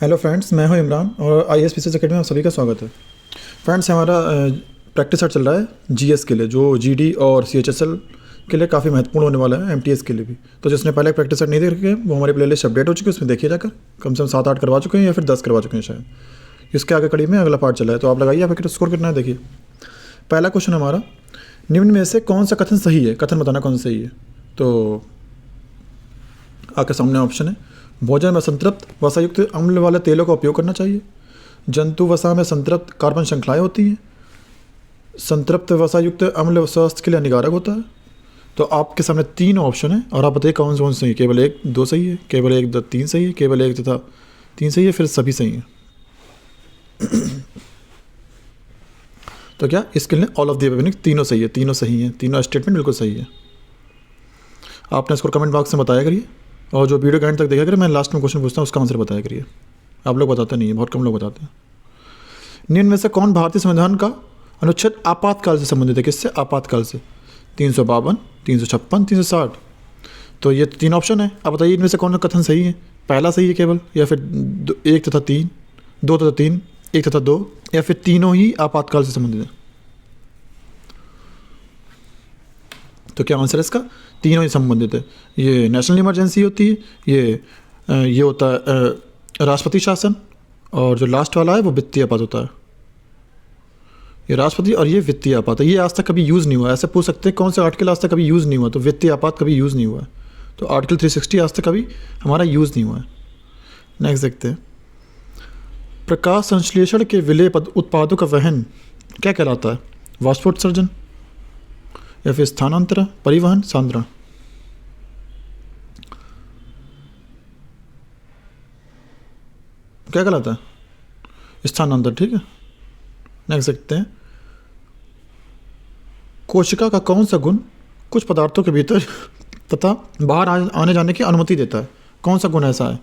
Hello friends, मैं हूं इमरान और I S P C academy में आप सभी का स्वागत है। फ्रेंड्स, हमारा प्रैक्टिस सेट चल रहा है जीएस के लिए, जो जीडी और सीएचएसएल के लिए काफ़ी महत्वपूर्ण होने वाला है, एमटीएस के लिए भी। तो जिसने पहले प्रैक्टिस सेट नहीं देख रखे वो हमारी प्लेलिस्ट अपडेट हो चुकी है, उसमें देखिए जाकर। कम से कम 7-8 करवा चुके हैं या फिर 10 करवा चुके हैं शायद। इसके आगे कड़ी में अगला पार्ट चला है, तो आप लगाइए आप स्कोर कितना है देखिए। पहला क्वेश्चन हमारा, निम्न में से कौन सा कथन सही है? कथन बताना कौन सा सही है। तो आपके सामने ऑप्शन है, भोजन में संतृप्त वसायुक्त अम्ल वाले तेलों का उपयोग करना चाहिए। जंतु वसा में संतृप्त कार्बन श्रृंखलाएं होती हैं। संतृप्त वसायुक्त अम्ल स्वास्थ्य के लिए हानिकारक होता है। तो आपके सामने 3 ऑप्शन है और आप बताइए कौन कौन सही है। केवल 1 2 सही है, केवल 1 2 3 सही है, केवल 1 तथा 3 सही है, फिर सभी सही है। तो क्या इसके लिए ऑल ऑफ दी अबव, तीनों सही है, तीनों सही है, तीनों स्टेटमेंट बिल्कुल सही है। आपने इसको कमेंट बॉक्स में बताया करिए, और जो वीडियो के एंड तक देखा करिए, मैं लास्ट में क्वेश्चन पूछता हूँ उसका आंसर बताया करिए। आप लोग बताते नहीं है, बहुत कम लोग बताते हैं। निम्न में से कौन भारतीय संविधान का अनुच्छेद आपातकाल से संबंधित है? किससे? आपातकाल से। 352, 356, 360। तो ये 3 ऑप्शन है। आप बताइए इनमें से कौन सा कथन सही है? पहला सही है केवल, या फिर 1 तथा 3, 2 तथा 3, 1 तथा 2, या फिर तीनों ही आपातकाल से संबंधित है? तो क्या आंसर है इसका? तीनों ही संबंधित है। ये नेशनल इमरजेंसी होती है, ये होता है राष्ट्रपति शासन, और जो लास्ट वाला है वो वित्तीय आपात होता है। ये राष्ट्रपति और ये वित्तीय आपात है। ये आज तक कभी यूज़ नहीं हुआ। ऐसे पूछ सकते हैं कौन सा आर्टिकल आज तक कभी यूज़ नहीं हुआ, तो वित्तीय आपात कभी यूज़ नहीं हुआ है। तो आर्टिकल 360 आज तक कभी हमारा यूज़ नहीं हुआ है। नेक्स्ट देखते हैं, प्रकाश संश्लेषण के विलेय उत्पादों का वहन क्या कहलाता है? वाष्पोत्सर्जन, या फिर स्थानांतरण, परिवहन, सांद्रण? क्या कहलाता है? स्थानांतरण। ठीक है, नेक्स्ट देखते हैं, कोशिका का कौन सा गुण कुछ पदार्थों के भीतर तथा बाहर आने जाने की अनुमति देता है? कौन सा गुण ऐसा है?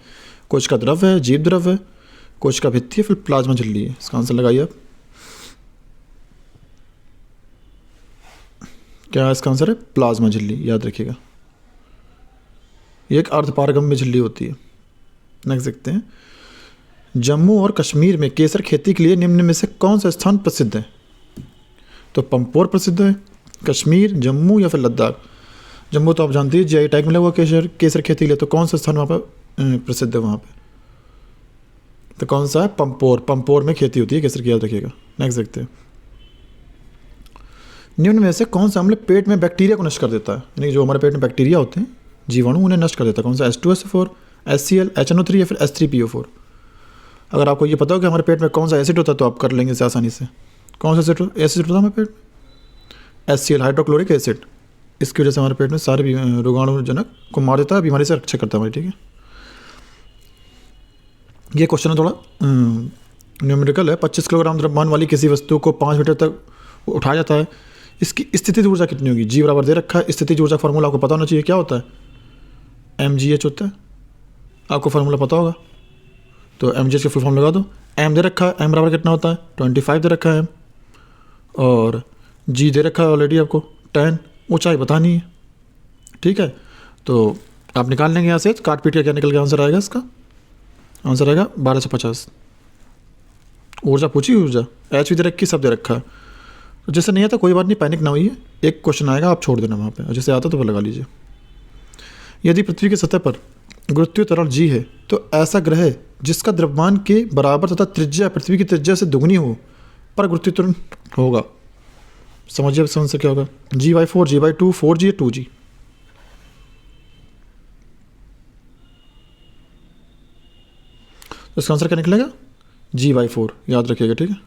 कोशिका द्रव है, जीव द्रव है, कोशिका भित्ति है, फिर प्लाज्मा झिल्ली है? इसका आंसर लगाइए आप। क्या इसका आंसर है? प्लाज्मा झिल्ली, याद रखिएगा। ये एक अर्धपारगम्य झिल्ली होती है। नेक्स्ट देखते हैं, जम्मू और कश्मीर में केसर खेती के लिए निम्न में से कौन सा स्थान प्रसिद्ध है? तो पंपोर प्रसिद्ध है, कश्मीर, जम्मू, या फिर लद्दाख? जम्मू तो आप जानते हैं जीआई टैग मिला हुआ केसर खेती के लिए। तो कौन सा स्थान वहाँ पर प्रसिद्ध है वहाँ पे? तो कौन सा है? पंपोर। पंपोर में खेती होती है केसर की, याद रखिएगा। नेक्स्ट देखते हैं, निम्न में से कौन सा अम्ल पेट में बैक्टीरिया को नष्ट कर देता है? यानी जो हमारे पेट में बैक्टीरिया होते हैं, जीवाणु, उन्हें नष्ट कर देता है? कौन सा? H2SO4, HCl, HNO3, या फिर H3PO4? अगर आपको ये पता हो कि हमारे पेट में कौन सा एसिड होता है तो आप कर लेंगे इसे आसानी से। कौन सा एसिड होता है हमारे पेट में? HCl, hydrochloric acid. इसकी वजह से हमारे पेट में सारे रोगाणुजनक को मार देता है, बीमारी से रक्षा करता है हमारी। ठीक है, ये क्वेश्चन है थोड़ा न्यूमेरिकल है। 25 किलोग्राम द्रव्यमान वाली किसी वस्तु को 5 मीटर तक उठाया जाता है, इसकी स्थितिज ऊर्जा कितनी होगी? जी बराबर दे रखा है। स्थितिज ऊर्जा फार्मूला आपको पता होना चाहिए, क्या होता है? mgh होता है। आपको फार्मूला पता होगा तो mgh का फुल फॉर्म लगा दो। m दे रखा है, m बराबर कितना होता है? 25 दे रखा है m, और g दे रखा है ऑलरेडी आपको 10। ऊंचाई बतानी है। ठीक है, तो आप निकाल लेंगे यहाँ से, काट पीट के क्या निकल के आंसर आएगा? इसका आंसर आएगा 1250। ऊर्जा पूछी, ऊर्जा एच भी दे रखी, सब दे रखा है। तो जैसे नहीं आता कोई बात नहीं, पैनिक ना होइए। एक क्वेश्चन आएगा, आप छोड़ देना वहाँ पे, और जैसे आता तो वो लगा लीजिए। यदि पृथ्वी की सतह पर गुरुत्वीय त्वरण g है, तो ऐसा ग्रह है जिसका द्रव्यमान के बराबर तथा त्रिज्या पृथ्वी की त्रिज्या से दुगनी हो पर गुरुत्वीय त्वरण होगा। समझिए इसका आंसर क्या होगा? G/4, G/2, 4G, 2G? तो इसका आंसर क्या निकलेगा? G/4, याद रखिएगा। ठीक है,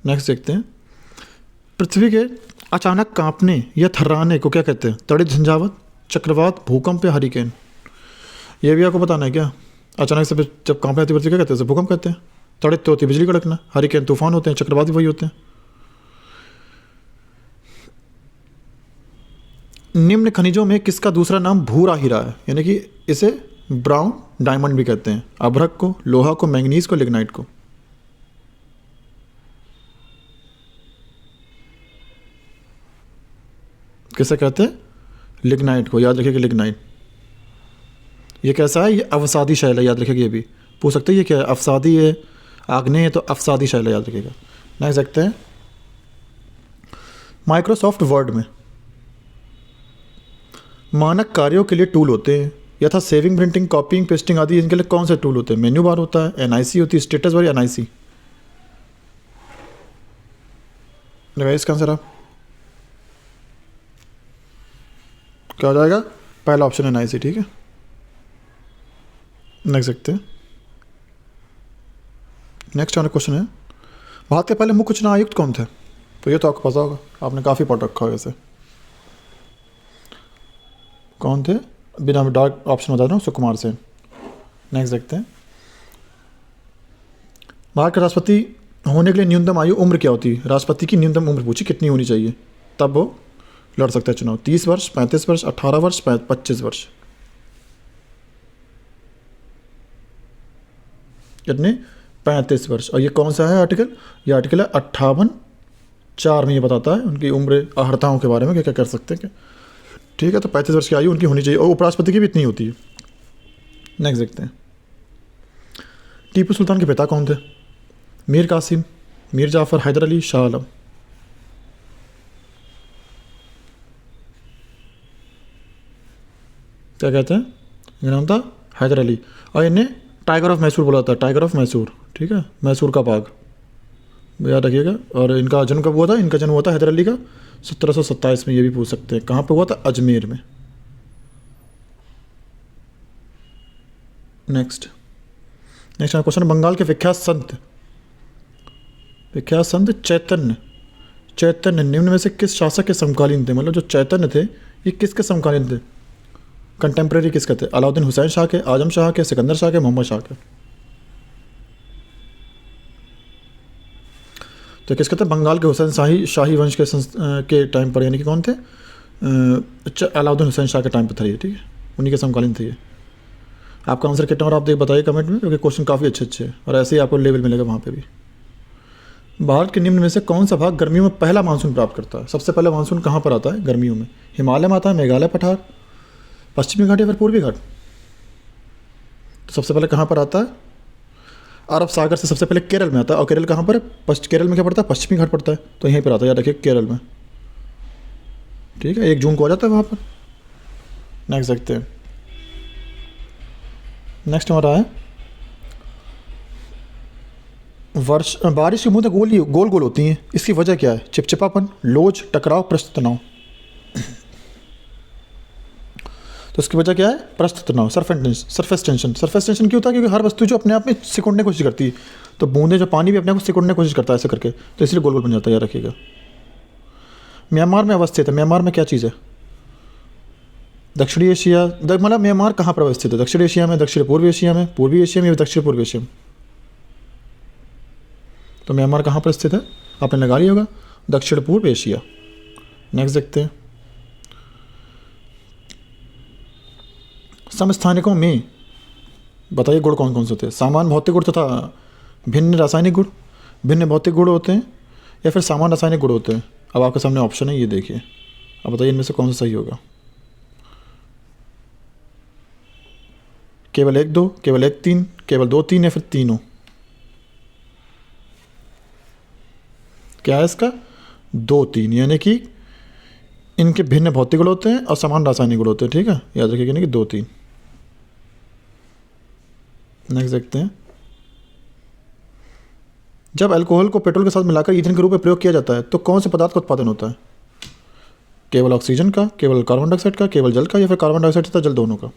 नेक्स्ट देखते हैं, पृथ्वी के अचानक कांपने या थर्राने को क्या कहते हैं? तड़ित झंझावात, चक्रवात, भूकंप, या हरिकेन? ये भी आपको बताना है क्या? अचानक से जब कांपने आती पृथ्वी क्या कहते हैं? भूकंप कहते हैं। तड़ित तो होती है बिजली कड़कना, हरिकेन तूफान होते हैं, चक्रवात भी वही होते हैं। निम्न खनिजों में किसका दूसरा नाम भूरा हीरा है? यानी कि इसे ब्राउन डायमंड भी कहते हैं। अभ्रक को, लोहा को, मैंगनीज को, लिग्नाइट को? किसे कहते हैं? लिग्नाइट को, याद रखिएगा लिग्नाइट। ये कैसा है? ये अवसादी शैल है, याद रखिएगा। ये भी पूछ सकते हैं ये क्या है, अफसादी है, आग्नेय है, तो अफसादी शैल है, याद रखिएगा। नेक्स्ट देखते हैं, माइक्रोसॉफ्ट वर्ड में मानक कार्यों के लिए टूल होते हैं, यथा सेविंग, प्रिंटिंग, कॉपिंग, पेस्टिंग आदि, इनके लिए कौन से टूल होते हैं? मेन्यू बार होता है, एनआईसी होती है, स्टेटस बार, एनआईसी। इसका आंसर आप क्या हो जाएगा? पहला ऑप्शन एनआईसी, ठीक है। नेक्स्ट देखते हैं, नेक्स्ट हमारा क्वेश्चन है, भारत के पहले मुख्य चुनाव आयुक्त कौन थे? तो ये तो आपको पता होगा, आपने काफ़ी पढ़ रखा होगा इसे। कौन थे? बिना डार्क ऑप्शन बता रहा हूँ, सुकुमार सेन। नेक्स्ट देखते हैं, भारत के राष्ट्रपति होने के लिए न्यूनतम आयु उम्र क्या होती है? राष्ट्रपति की न्यूनतम उम्र पूछी कितनी होनी चाहिए तब वो लड़ सकता है चुनाव? 30 वर्ष, 35 वर्ष, 18 वर्ष, 25 वर्ष। कितने? 35 वर्ष। और ये कौन सा है आर्टिकल? ये आर्टिकल है 58(4) में ये बताता है उनकी उम्र अहर्ताओं के बारे में, क्या क्या कर सकते हैं क्या। ठीक है, तो 35 वर्ष की आयु उनकी होनी चाहिए, और उपराष्ट्रपति की भी इतनी होती है। नेक्स्ट देखते हैं, टीपू सुल्तान के पिता कौन थे? मीर कासिम, मीर जाफ़र, हैदर अली, शाह आलम। क्या कहते हैं? इनका नाम था हैदर अली, और इन्हें टाइगर ऑफ मैसूर बोला था, टाइगर ऑफ मैसूर, ठीक है, मैसूर का बाग, याद रखिएगा। और इनका जन्म कब हुआ था? इनका जन्म हुआ था हैदर अली का 1727 में। ये भी पूछ सकते हैं कहाँ पे हुआ था? अजमेर में। नेक्स्ट क्वेश्चन, बंगाल के विख्यात संत चैतन्य निम्न में से किस शासक के समकालीन थे? मतलब जो चैतन्य थे ये किसके समकालीन थे? कंटेम्प्रेरी किसके थे? अलाउद्दीन हुसैन शाह के, आजम शाह के, सिकंदर शाह के, मोहम्मद शाह के। तो किसके थे? बंगाल के हुसैन शाही वंश के टाइम पर, यानी कि कौन थे? अलाउद्दीन हुसैन शाह के टाइम पर था ये, ठीक है, उन्हीं के समकालीन थे ये। आपका आंसर कितना और आप बताइए कमेंट में, क्योंकि क्वेश्चन काफ़ी अच्छे हैं और ऐसे ही आपको लेवल मिलेगा वहाँ पे भी। भारत के निम्न में से कौन सा भाग गर्मियों में पहला मानसून प्राप्त करता है? सबसे पहले मानसून कहाँ पर आता है गर्मियों में? हिमालय में आता है, मेघालय पठार, पश्चिमी घाट या फिर पूर्वी घाट? तो सबसे पहले कहाँ पर आता है? अरब सागर से सबसे पहले केरल में आता है, और केरल कहाँ पर है? केरल में क्या पड़ता है? पश्चिमी घाट पड़ता है, तो यहीं पर आता है, याद रखिए, केरल में। ठीक है, 1 जून को आ जाता है वहाँ पर। नेक्स्ट देखते हैं, नेक्स्ट हमारा है, बारिश की बूंदें गोल गोल होती हैं, इसकी वजह क्या है? चिपचिपापन, लोच, टकराव, पृष्ठ तनाव। तो इसकी वजह क्या है? पृष्ठ तनाव, सरफेस टेंशन। सरफेस टेंशन क्यों होता है? क्योंकि हर वस्तु जो अपने आप में सिकुड़ने की कोशिश करती है, तो बूंदे जो पानी भी अपने आप को सिकुड़ने की कोशिश करता है ऐसे करके, तो इसलिए गोल गोल बन जाता है, याद रखिएगा। म्यांमार में अवस्थित है, म्यांमार में क्या चीज़ है? दक्षिणी एशिया, मतलब म्यांमार कहाँ पर अवस्थित है? दक्षिण एशिया में, दक्षिण पूर्व एशिया में, पूर्वी एशिया में या दक्षिण पूर्व एशिया में? तो म्यांमार कहाँ पर स्थित है? आपने लगा लिया होगा, दक्षिण पूर्व एशिया। नेक्स्ट देखते हैं, समस्थानिकों में बताइए गुण कौन कौन से होते हैं? सामान्य भौतिक गुण तथा भिन्न रासायनिक गुण। भिन्न भौतिक गुण होते हैं या फिर सामान्य रासायनिक गुण होते हैं? अब आपके सामने ऑप्शन है, ये देखिए, अब बताइए इनमें से कौन सा सही होगा। केवल 1 2, केवल 1 3, केवल 2 3 या फिर तीनों? क्या है इसका? 2 3, यानी कि इनके भिन्न भौतिक गुण होते हैं और समान रासायनिक गुण होते हैं, ठीक है, याद रखिएगा, यानी कि 2 3। नेक्स्ट देखते हैं, जब अल्कोहल को पेट्रोल के साथ मिलाकर ईंधन के रूप में प्रयोग किया जाता है तो कौन से पदार्थ का उत्पादन होता है? केवल ऑक्सीजन का, केवल कार्बन डाइऑक्साइड का, केवल जल का, या फिर कार्बन डाइऑक्साइड तथा जल दोनों का?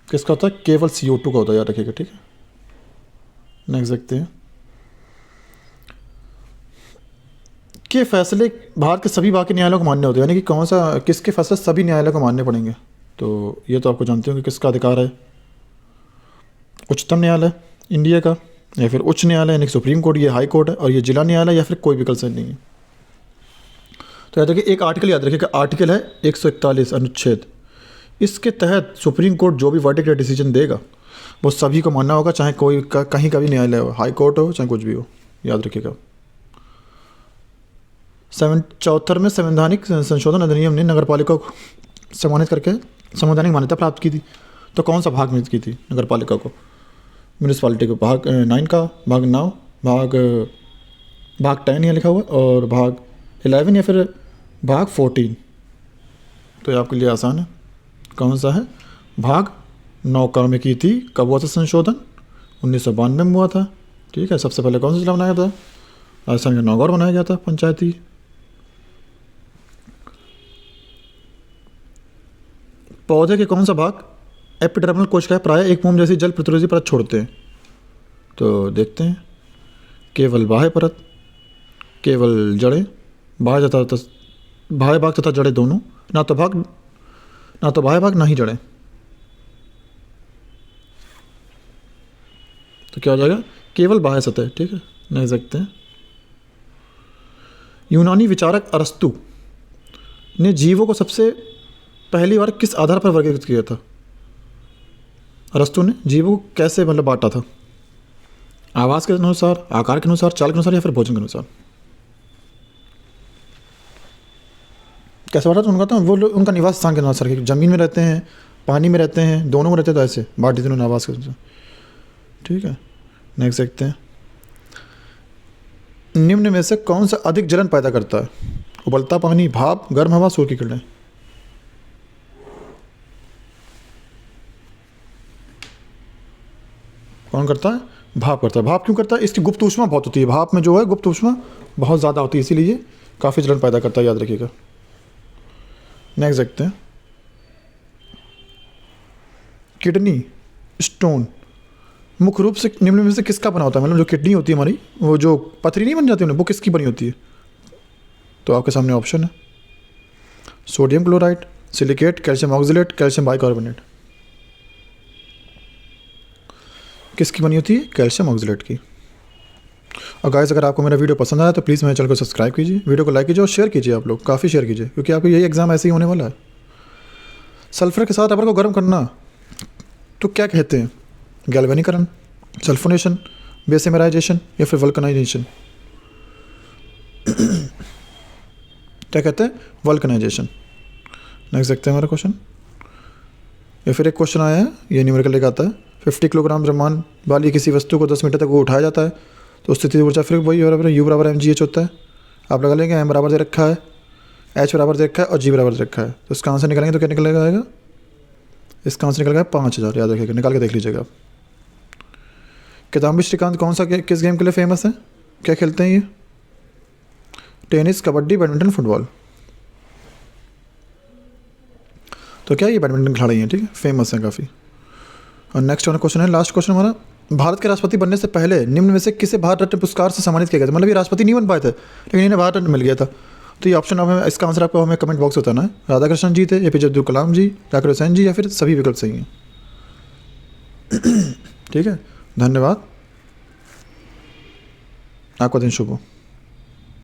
किसका होता है? केवल CO2 का होता है, याद रखिएगा, ठीक है। नेक्स्ट देखते हैं, के फैसले भारत के सभी बाकी न्यायालयों को मान्य होते हैं, यानी कि कौन सा, किसके फैसले सभी न्यायालयों को मानने पड़ेंगे? तो ये तो आपको जानते हो कि किसका अधिकार है? उच्चतम न्यायालय इंडिया का, या फिर उच्च न्यायालय यानी कि सुप्रीम कोर्ट, ये हाई कोर्ट है, और ये जिला न्यायालय, या फिर कोई विकल्प से नहीं है। तो याद रखिए, एक आर्टिकल याद रखिएगा, आर्टिकल है 141 अनुच्छेद, इसके तहत सुप्रीम कोर्ट जो भी वर्डिक्ट या डिसीजन देगा वो सभी को मानना होगा, चाहे कोई कहीं का भी न्यायालय हो, हाई कोर्ट हो, चाहे कुछ भी हो, याद रखिएगा। 74वें संवैधानिक संशोधन अधिनियम ने नगरपालिका को सम्मानित करके संवैधानिक मान्यता प्राप्त की थी। तो कौन सा भाग में की थी नगर पालिका को, म्यूनिसपालिटी को? भाग 9 का, भाग 9, भाग 10 यहाँ लिखा हुआ, और भाग 11 या फिर भाग 14। तो ये आपके लिए आसान है, कौन सा है? भाग 9 का में की थी। कब हुआ था संशोधन? 1992 में हुआ था। ठीक है। सबसे पहले कौन सा जिला बनाया था? राजस्थान का नौगौर बनाया गया था पंचायती। पौधे के कौन सा भाग एपिडर्मल कोशिकाएं प्राय एक मोम जैसी जल प्रतिरोधी परत छोड़ते हैं? तो देखते हैं, केवल बाह्य परत, केवल जड़ें, बाह्य भाग तथा जड़ें दोनों, ना तो बाह्य भाग ना ही जड़ें। तो क्या हो जाएगा? केवल बाह्य सतह। ठीक है, नहीं सकते हैं। यूनानी विचारक अरस्तु ने जीवों को सबसे पहली बार किस आधार पर वर्गीकृत किया था? अरस्तु ने जीवों को कैसे मतलब बांटा था? आवास के अनुसार, आकार के अनुसार, चाल के अनुसार, या फिर भोजन के अनुसार? कैसे बांटा था? उनका था वो लोग उनका निवास स्थान के अनुसार, कि जमीन में रहते हैं, पानी में रहते हैं, दोनों में रहते हैं, तो ऐसे बांटी थी उन्होंने आवास के अनुसार। ठीक है, नेक्स्ट देखते हैं। निम्न में से कौन सा अधिक जलन पैदा करता है? उबलता पानी, भाप, गर्म हवा, सूर्य की किरणें? कौन करता है? भाप करता है। भाप क्यों करता है? इसकी गुप्त ऊष्मा बहुत होती है, भाप में जो है गुप्त ऊष्मा बहुत ज़्यादा होती है, इसीलिए काफ़ी जलन पैदा करता है, याद रखिएगा। नेक्स्ट देखते हैं। किडनी स्टोन मुख्य रूप से निम्न में से किसका बना होता है? मतलब जो किडनी होती है हमारी, वो जो पथरी नहीं बन जाती है, वो किसकी बनी होती है? तो आपके सामने ऑप्शन है, sodium chloride, silicate, calcium oxalate, calcium bicarbonate. किसकी बनी होती है? कैल्शियम ऑक्जेलेट की। और गाइस, अगर आपको मेरा वीडियो पसंद आया तो प्लीज़ मेरे चैनल को सब्सक्राइब कीजिए, वीडियो को लाइक कीजिए और शेयर कीजिए। आप लोग काफ़ी शेयर कीजिए, क्योंकि आपको यही एग्जाम ऐसे ही होने वाला है। सल्फर के साथ रबर को गर्म करना तो क्या कहते हैं? गैल्वेनीकरण, सल्फोनेशन, बेसेमेराइजेशन, या फिर वल्कनाइजेशन? क्या कहते हैं? वल्कनाइजेशन। नेक्स्ट देखते हैं हमारा क्वेश्चन। या फिर एक क्वेश्चन आया है, ये न्यूमेरिकल लेकर आता है। 50 किलोग्राम द्रव्यमान वाली किसी वस्तु को 10 मीटर तक वो उठाया जाता है, तो स्थिति ऊर्जा फिर वही बराबर है, U बराबर mgh होता है। आप लगा लेंगे, m बराबर दे रखा है, h बराबर दे रखा है और g बराबर दे रखा है। तो इसका आंसर निकालेंगे तो क्या निकलेगा आएगा? इसका आंसर निकल गया 5000। याद रखिएगा, निकाल के देख लीजिएगा। किदाम्बी श्रीकांत कौन सा किस गेम के लिए फेमस है? क्या खेलते हैं ये? Tennis, kabaddi, badminton, football? तो क्या ये बैडमिंटन खिलाड़ी हैं। ठीक है, फेमस हैं काफ़ी। और नेक्स्ट वाला क्वेश्चन है, लास्ट क्वेश्चन हमारा। भारत के राष्ट्रपति बनने से पहले निम्न में से किसे भारत रत्न पुरस्कार से सम्मानित किया गया था? मतलब ये राष्ट्रपति नहीं बन पाए थे, लेकिन इन्हें भारत रत्न मिल गया था। तो ये ऑप्शन हमें, इसका आंसर आपको हमें कमेंट बॉक्स में बताना है। राधाकृष्णन जी थे, APJ अब्दुल कलाम जी, जाकिर हुसैन जी, या फिर सभी विकल्प सही हैं। ठीक है, धन्यवाद, आपका दिन शुभ हो।